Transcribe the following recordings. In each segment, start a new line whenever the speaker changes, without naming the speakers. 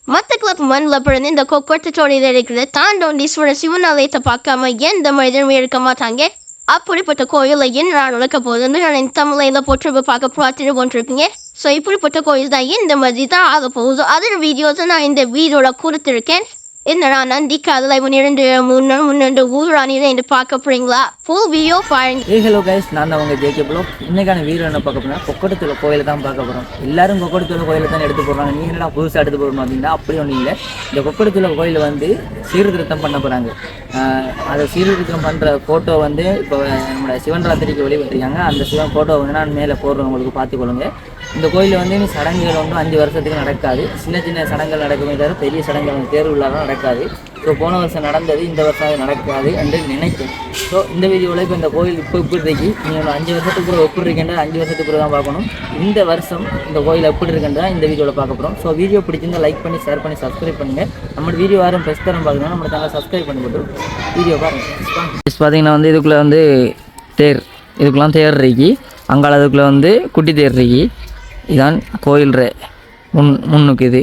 மத்தக்களப்பு மண்ணில் பிறந்து இந்த கொக்கொட்டத்தோடையில் இருக்கிற தாண்டோண்டீஸ்வரர் சிவனாலயத்தை பார்க்காம எந்த மனிதனும் இருக்க மாட்டாங்க. அப்படிப்பட்ட கோயிலை என்ன நடக்க போகுதுன்னு நான் தமிழையில் போட்டு பார்க்க பார்த்துட்டு கொண்டிருக்கீங்க. ஸோ இப்படிப்பட்ட கோயில் தான் இந்த மாதிரி தான் ஆக போகுது. அதோட வீடியோஸை நான் இந்த வீடியோவில் கொடுத்துருக்கேன். என்னடா நந்தி காதலை 2 ஊராணியில் என்று பார்க்க போறீங்களா? ஃபுல் வீடியோ பாருங்க.
ஹலோ கைஸ், நான் தான் உங்கள் ஜேகே ப்ளோ. இன்னைக்கான வீடியோ என்ன பார்க்க போனால் கொக்கடத்தூர் கோயிலை தான் பார்க்க போகிறோம். எல்லாரும் கொக்கடத்தூர் கோயிலை தான் எடுத்து போடுறாங்க. நீங்கள் என்ன புதுசாக எடுத்து போடணும் அப்படின்னா அப்படி ஒன்றும் இல்லை. இந்த கொக்கடத்தூர் கோயில் வந்து சீர்திருத்தம் பண்ண போகிறாங்க. அதை சீர்திருத்தம் பண்ணுற ஃபோட்டோ வந்து இப்போ நம்மளோட சிவன் ராத்திரிக்கு வெளியிட்டிருக்காங்க. அந்த சிவன் ஃபோட்டோ வந்து நான் மேலே போடுறேன், உங்களுக்கு பார்த்துக்கொள்ளுங்க. இந்த கோயிலில் வந்து சடங்குகள் ஒன்றும் 5 வருஷத்துக்கு நடக்காது. சின்ன சின்ன சடங்குகள் நடக்குமே தவிர பெரிய சடங்குகள் தேர்வு இல்லாத நடக்காது. ஸோ போன வருஷம் நடந்தது இந்த வருஷம் அது நடக்காது என்று நினைக்கிறேன். ஸோ இந்த வீடியோவில் இப்போ இந்த கோயில் இப்போ எப்படி இருக்கு, நீங்கள் 5 வருஷத்துக்கு பிறகு எப்படி இருக்கின்ற 5 வருஷத்துக்கு பிறகு தான் பார்க்கணும். இந்த வருஷம் இந்த கோயில் எப்படி இருக்குன்றா இந்த வீடியோவில் பார்க்க போகிறோம். ஸோ வீடியோ பிடிச்சிருந்தால் லைக் பண்ணி ஷேர் பண்ணி சப்ஸ்கிரைப் பண்ணுங்கள். நம்ம வீடியோ யாரும் ஃபஸ்ட் தரம் பார்க்கணும், நம்ம சேனலை சப்ஸ்கிரைப் பண்ணி போட்டு வீடியோ பாருங்கள். பார்த்தீங்கன்னா வந்து இதுக்குள்ளே வந்து இதுக்குலாம் தேர் இருக்கு. அங்கால அதுக்குள்ளே வந்து குட்டி தேர் இருக்கு. இதான் கோயில் முன்னுக்கு இது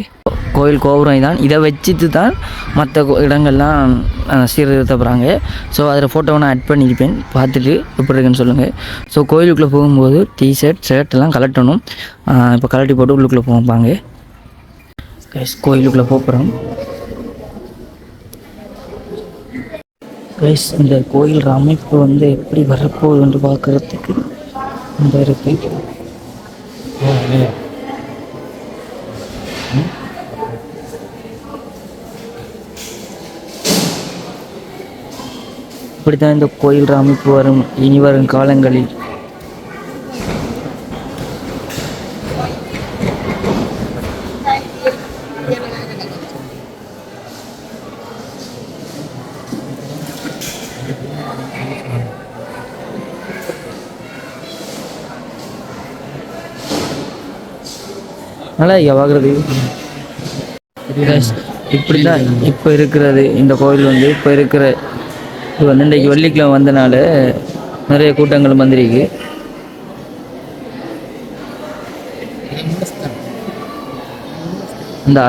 கோயில் கோபுரம். இதான் இதை வச்சுட்டு தான் மற்ற இடங்கள்லாம் சீர்திருத்த போகிறாங்க. ஸோ அதில் ஃபோட்டோவை நான் ஆட் பண்ணியிருப்பேன், பார்த்துட்டு எப்படி இருக்குன்னு சொல்லுங்கள். ஸோ கோயிலுக்குள்ளே போகும்போது ஷர்ட் எல்லாம் கலட்டணும். இப்போ கலட்டி போட்டு உள்ளுக்குள்ளே போவாங்க. கோயிலுக்குள்ளே போகிறோம். இந்த கோயில் அமைப்பு வந்து எப்படி வரப்போகுதுன்னு பார்க்குறதுக்கு இந்த இருக்கு. இப்படித்தான் இந்த கோயில் அமைப்பு வரும் இனி வரும் காலங்களில். நல்லா பார்க்குறது இப்படி தான் இப்போ இருக்கிறது. இந்த கோயில் வந்து இப்போ இருக்கிற இது வந்து இன்றைக்கு வெள்ளிக்கிழமை வந்தனால நிறைய கூட்டங்கள் வந்திருக்கு.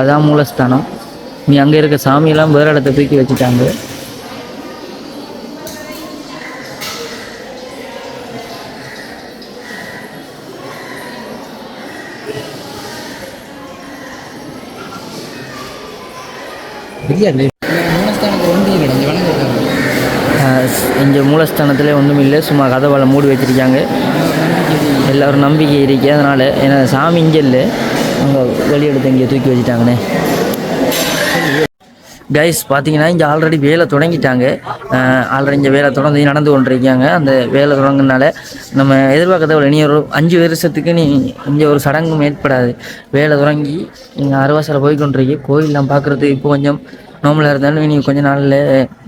அதான் மூலஸ்தானம். நீ அங்கே இருக்க சாமியெல்லாம் வேறு இடத்த தூக்கி வச்சுட்டாங்க. இங்கே மூலஸ்தானத்தில் ஒன்றும் இல்லை, சும்மா கதவால் மூடி வச்சுருக்காங்க. எல்லோரும் நம்பிக்கை இருக்கு. அதனால் ஏன்னா சாமி இங்கே இல்லை, அங்கே வெளியெடுத்து இங்கே தூக்கி வச்சுட்டாங்கண்ணே. கைஸ் பார்த்தீங்கன்னா இங்கே ஆல்ரெடி வேலை தொடங்கிட்டாங்க. ஆல்ரெடி இங்கே வேலை தொடர்ந்து நடந்து கொண்டிருக்காங்க. அந்த வேலை தொடங்கினால நம்ம எதிர்பார்க்கறத இனி ஒரு 5 வருஷத்துக்கு இங்கே ஒரு சடங்கும் ஏற்படாது. வேலை தொடங்கி இங்கே அறுவாசையில் போய்கொண்டிருக்கு. கோயிலெலாம் பார்க்குறது இப்போ கொஞ்சம் நார்மலாக இருந்தாலும் இனி கொஞ்சம் நாளில்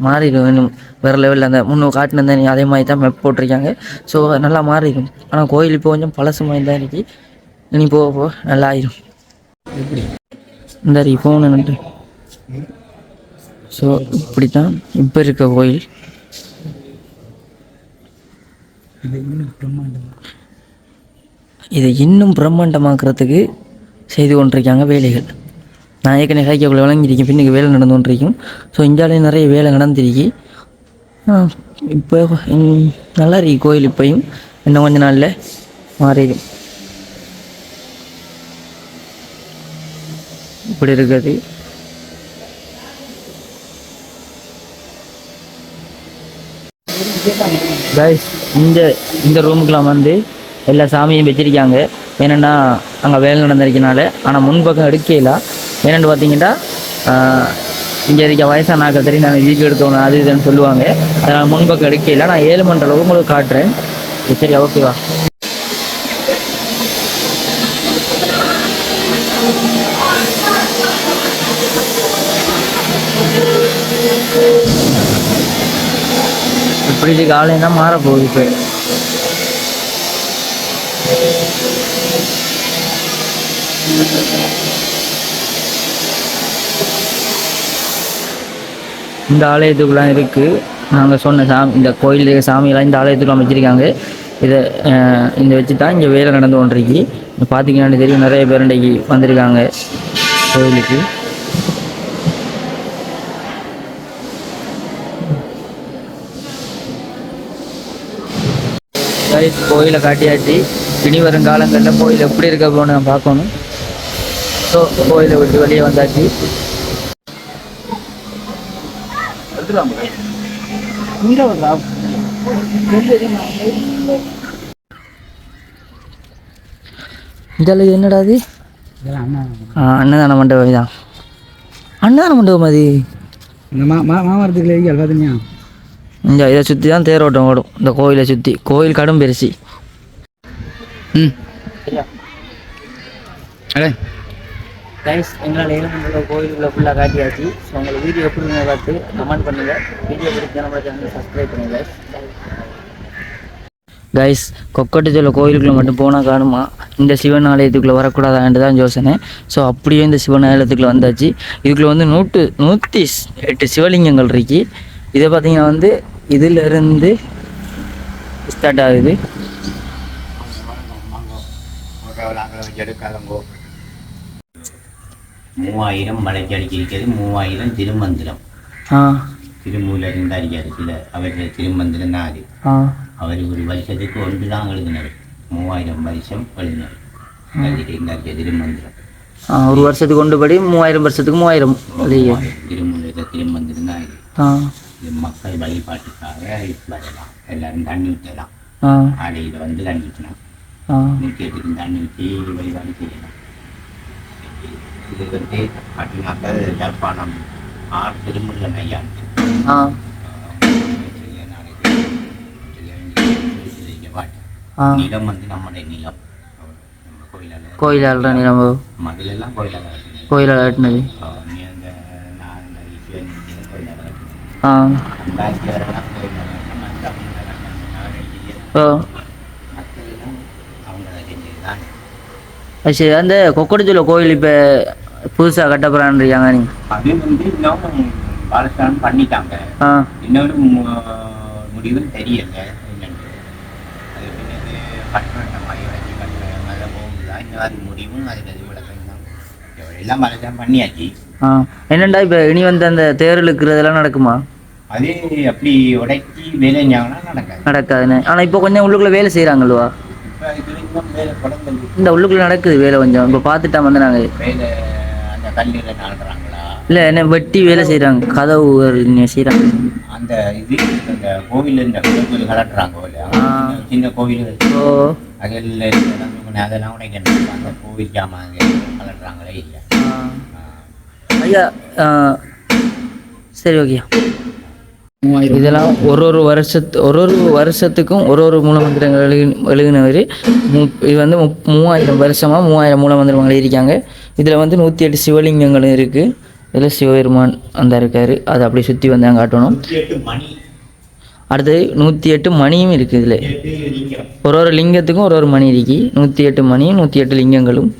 மாறிடும். இன்னும் வேறு லெவலில் அந்த முன்னே காட்டினு நீ அதே மாதிரி தான் மேப் போட்டிருக்காங்க. ஸோ நல்லா மாறிடும். ஆனால் கோயில் இப்போ கொஞ்சம் பழசு மாதிரி தான் இருக்கு. இனி போக நல்லா ஆயிடும். இந்த ஃபோன் நன்றி. ஸோ இப்படி தான் இப்போ இருக்க கோயில். இதை இன்னும் பிரம்மாண்டமாக்குறதுக்கு செய்து கொண்டிருக்காங்க வேலைகள். நான் ஏற்கனவே கைக்குள்ளே விளங்கியிருக்கேன், பின்னுக்கு வேலை நடந்து கொண்டிருக்கும். ஸோ இந்தியாவிலேயும் நிறைய வேலை நடந்திருக்கு. இப்போ நல்லா இருக்கு கோயில். இப்போயும் இன்னும் கொஞ்ச நாளில் மாறிடும். இப்படி இருக்குது. கைஸ் இந்த ரூமுக்கெலாம் வந்து எல்லா சாமியும் வச்சிருக்காங்க. ஏன்னா அங்கே வேலை நடந்திருக்கனால. ஆனால் முன்பக்கம் எடுக்கல. ஏன்னு பார்த்தீங்கன்னா இங்கே இருக்க வயசான ஆக்கள் தெரியும், நாங்கள் வீடியோ எடுக்கணும் அது இதுன்னு சொல்லுவாங்க. அதனால் முன்பக்கம் எடுக்கல. நான் 7 மணி அளவுக்கு உங்களுக்கு காட்டுறேன். சரி, ஓகேவா? இப்படி இதுக்கு ஆலயம் தான் மாறப்போகுது. இப்போ இந்த ஆலயத்துக்குலாம் இருக்குது. நாங்கள் சொன்ன இந்த கோயில் சாமியெல்லாம் இந்த ஆலயத்துக்குலாம் வச்சுருக்காங்க. இதை வச்சு தான் இங்கே வேலை நடந்து கொண்டிருக்கு. பார்த்தீங்கன்னா தெரியும், நிறைய பேர் இன்றைக்கி வந்திருக்காங்க கோயிலுக்கு. கைஸ் கோயிலை காட்டியாச்சு. இனி வரும் காலங்களில் கோயில் எப்படி இருக்க போகணும் நான் பார்க்கணும். ஸோ கோயிலை விட்டு வெளியே வந்தாச்சு. இதில் என்னடா அது? அன்னதான மண்டபம் தான். அன்னதான மண்டபம் அது
மாமரத்துக்குள்ள பார்த்தீங்க.
இங்கே இதை சுற்றி தான் தேரோட்டம் ஓடும். இந்த கோயிலை சுற்றி. கோயில் கடும் பெருசி. கைஸ் எங்களால் ஏழு கோயிலுக்குள்ளே ஃபுல்லாக காட்டியாச்சு. ஸோ உங்களுக்கு வீடியோ எப்படி பார்த்து கமெண்ட் பண்ணுங்கள். வீடியோ பிடிச்சா நம்ம சேனல் சப்ஸ்கிரைப் பண்ணுங்கள். கைஸ் கொக்கட்டுச்சோலை கோயிலுக்குள்ளே மட்டும் போனால் காணுமா, இந்த சிவன் ஆலயத்துக்குள்ளே வரக்கூடாதான்ட்டு தான் யோசனை. ஸோ அப்படியே இந்த சிவன் ஆலயத்துக்குள்ளே வந்தாச்சு. இதுக்குள்ளே வந்து 108 சிவலிங்கங்கள் இருக்கு. இதை பார்த்தீங்கன்னா வந்து இதிலிருந்து ஸ்டார்ட் ஆகுது.
மூவாயிரம் மலைச்சடிக்கு இருக்கிறது. 3000 திருமந்திரம். திருமூலர் இருந்தார் சில அவர்கள் திருமந்திரம் தான் அது. அவர் ஒரு வருஷத்துக்கு ஒன்று தான் எழுதினார். 3000 வருஷம் எழுதினார் திருமந்திரம்.
ஒரு வருஷத்துக்கு கொண்டு படி 3000 வருஷத்துக்கு 3000
திருமூலர் திருமந்திரம் தான் இது. இது மக்கள் வழிபாட்டுக்காக வரலாம். எல்லாரும் தண்ணி ஊற்றலாம். ஆலையில் வந்து தண்ணி ஊற்றலாம். 108 தண்ணி ஊற்றி வழிபாடு செய்யலாம். இது வந்து அப்படின்னாக்க யாழ்ப்பாணம் திருமுருகன் ஐயா நிலம் வந்து நம்முடைய நிலம்.
கோயிலால் நிலம்
மதிலெல்லாம்
கோயிலால் கட்டினது. சரி, அந்த கொக்கட்டுச்சோலை கோயில் இப்போ புதுசாக கட்டப்படுறான்றியாங்க நீ?
அது வந்து இன்னும் பாலஸ்தானம் பண்ணிட்டாங்க. இன்னொரு முடிவு தெரியல என்னென்று. அது பின்னது கட்டுற மாதிரி வச்சு கட்டுற மாதிரி போகுதுதான். இன்னொரு முடிவும் அதில் விளக்கம் தான். எல்லாம் பாலஸ்தானம் பண்ணியாச்சு.
என்னண்டா இப்போ இனி வந்து அந்த தேர் இழுக்கிறதெல்லாம் நடக்குமா?
அதே அப்படி உடைச்சி வேலை செஞ்சாங்கன்னா
நடக்காதுன்னு. ஆனால் இப்போ கொஞ்சம் உள்ளுக்குள்ளே வேலை செய்கிறாங்களா? இந்த உள்ளுக்குள்ளே நடக்குது வேலை கொஞ்சம். இப்போ பார்த்துட்டா வந்து நாங்கள்
வேலை அந்த கல்லில் நாடுறாங்களா?
இல்லை, என்ன வெட்டி வேலை செய்கிறாங்க. கதவு செய்கிறாங்க.
அந்த இது அந்த கோவில் இந்த கோவில் கலட்டுறாங்க. சின்ன கோவில் அதெல்லாம் உடைக்கணும். அந்த கோவில் ஜாமான் கலட்டுறாங்களே இல்லை.
ஐயா சரி ஓகே. இதெல்லாம் ஒரு வருஷத்துக்கும் ஒரு மூலமந்திரங்கள் எழுதினவர். இது வந்து 3000 வருஷமாக 3000 மூலமந்திரங்கள் இருக்காங்க. இதில் வந்து 108 சிவலிங்கங்களும் இருக்குது. இதில் சிவபெருமான் அந்த இருக்கார். அதை அப்படி சுற்றி வந்து அங்கே காட்டணும். அடுத்தது 108 மணியும் இருக்குது. இதில் ஒரு லிங்கத்துக்கும் ஒரு மணி இருக்கு. 108 மணியும் 108 லிங்கங்களும்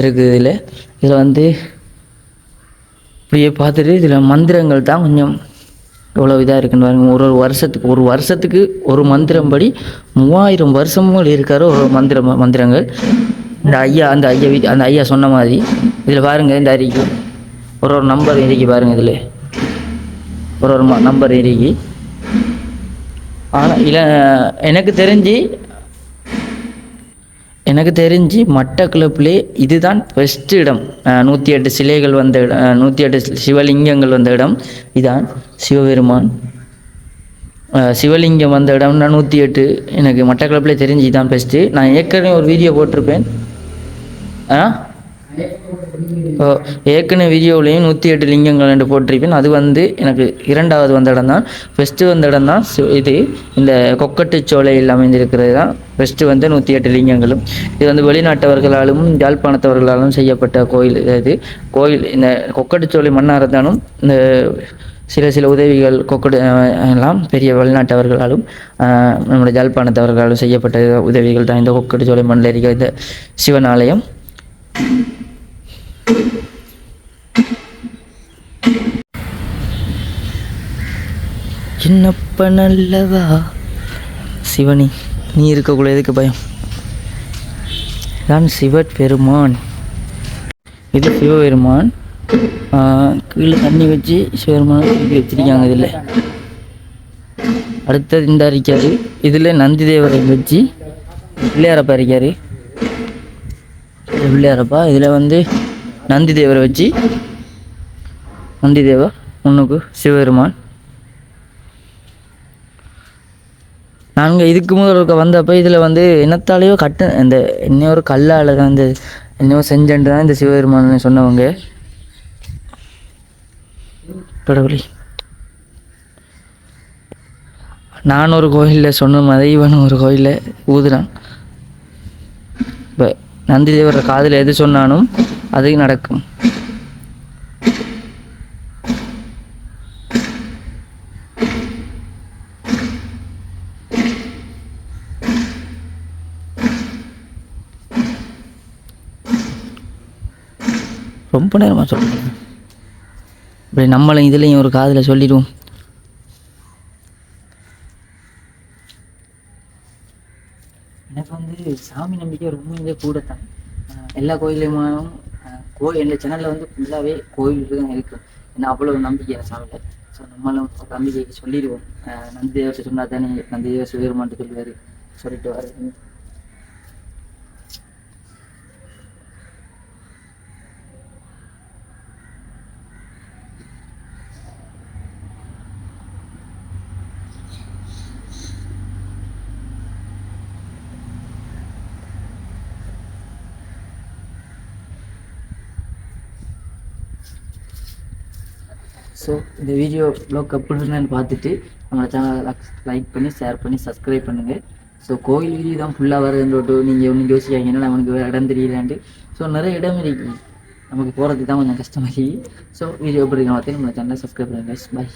இருக்குது. இதில் வந்து இப்படியே பார்த்துட்டு இதில் மந்திரங்கள் தான் கொஞ்சம் எவ்வளோ இதாக இருக்குன்னு பாருங்க. ஒரு வருஷத்துக்கு ஒரு மந்திரம் படி 3000 வருஷமும் இருக்கார். ஒரு மந்திரங்கள் அந்த ஐயா சொன்ன மாதிரி இதில் பாருங்கள். இந்த அறிக்கை ஒரு நம்பர் இறக்கி பாருங்கள். இதில் ஒரு நம்பர் இறக்கி. ஆனால் இல்லை, எனக்கு தெரிஞ்சு மட்டக்களப்பிலே இதுதான் பெஸ்ட் இடம். 108 சிலைகள் வந்த இடம், 108 சிவலிங்கங்கள் வந்த இடம் இதான். சிவபெருமான் சிவலிங்கம் வந்த இடம்னா 108. எனக்கு மட்டக்களப்பிலே தெரிஞ்சு இதுதான் பெஸ்ட்டு. நான் ஏற்கனவே ஒரு வீடியோ போட்டிருப்பேன். ஏற்கனவே வீடியோவிலையும் 108 லிங்கங்கள் என்று போட்டிருப்பேன். அது வந்து எனக்கு 2வது வந்த இடம் தான். ஃபஸ்ட்டு வந்த இடம் தான் இது. இந்த கொக்கட்டுச்சோலையில் அமைந்திருக்கிறது தான் ஃபஸ்ட்டு வந்து 108 லிங்கங்களும். இது வந்து வெளிநாட்டவர்களாலும் யாழ்ப்பாணத்தவர்களாலும் செய்யப்பட்ட கோயில். கோயில் இந்த கொக்கட்டுச்சோலை மன்னார்தானும் இந்த சில உதவிகள் எல்லாம் பெரிய வெளிநாட்டவர்களாலும் நம்முடைய யாழ்ப்பாணத்தவர்களாலும் செய்யப்பட்ட உதவிகள் தான் இந்த கொக்கட்டுச்சோலை மண்ணில் இருக்கிற இந்த சிவன் ஆலயம். சின்னப்ப நல்லவா சிவனி, நீ இருக்கக்குள்ள எதுக்கு பயம்? தான் சிவபெருமான். இது சிவபெருமான். கீழே தண்ணி வச்சு சிவபெருமான் வச்சிருக்காங்க. இதில் அடுத்தது இந்த அறிக்காது. இதில் நந்தி தேவரை வச்சு பிள்ளையாரப்பா இருக்காரு. பிள்ளையாரப்பா இதில் வந்து நந்தி தேவரை வச்சு நந்தி தேவர் முன்னுக்கு சிவபெருமான். நாங்கள் இதுக்கு முதல் வந்தப்போ இதில் வந்து என்னத்தாலேயோ இந்த இன்னொரு கல்லால் தான் இந்த இன்னொரு செஞ்சண்டு தான் இந்த சிவபெருமான் சொன்னவங்க. கடவுளே, நான் ஒரு கோயிலில் சொன்ன மாதிரி இவன் ஒரு கோயிலில் ஊதுறான். இப்போ நந்தி தேவர காதில் எது சொன்னாலும் அது நடக்கும். ரொம்ப நேரமாக சொல்கிறேன். இப்படி நம்மளும் இதுலேயும் ஒரு காதில் சொல்லிடுவோம். எனக்கு வந்து சாமி நம்பிக்கை ரொம்ப கூட தான். எல்லா கோயிலையும் எங்கள் சேனலில் வந்து ஃபுல்லாகவே கோயிலுக்கு தான் இருக்குது. ஏன்னா அவ்வளோ நம்பிக்கை சாமியில். ஸோ நம்மளும் நம்பிக்கைக்கு சொல்லிடுவோம். நந்தி தேவத்தை சொன்னா தானே நந்தி தேவர் சிவபெருமான்ட்டு சொல்லுவார், சொல்லிட்டு வர. ஸோ இந்த வீடியோ ப்ளாக் எப்படி இருந்தான்னு பார்த்துட்டு நம்மளோட சேனலை லைக் பண்ணி ஷேர் பண்ணி சப்ஸ்கிரைப் பண்ணுங்கள். ஸோ கோயில் வீடியோ தான் ஃபுல்லாக வருதுன்றோட்டு நீங்கள் ஒன்றும் யோசிக்காங்கன்னா நமக்கு இடம் தெரியலான்ட்டு. ஸோ நிறைய இடம் இருக்குது, நமக்கு போகிறதுக்கு தான் கொஞ்சம் கஷ்டமாகி. ஸோ வீடியோ எப்படி பார்த்து நம்மளோட சேனலை சப்ஸ்கிரைப் பண்ணுங்கள். பாய்.